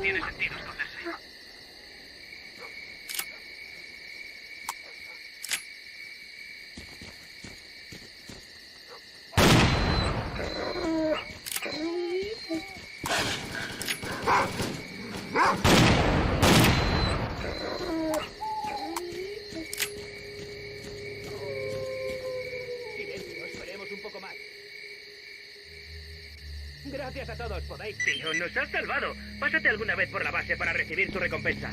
tiene sentido esconderse. Silencio, esperemos un poco más. Gracias a todos, podéis... Tío, nos has salvado. Pásate alguna vez por la base para recibir tu recompensa.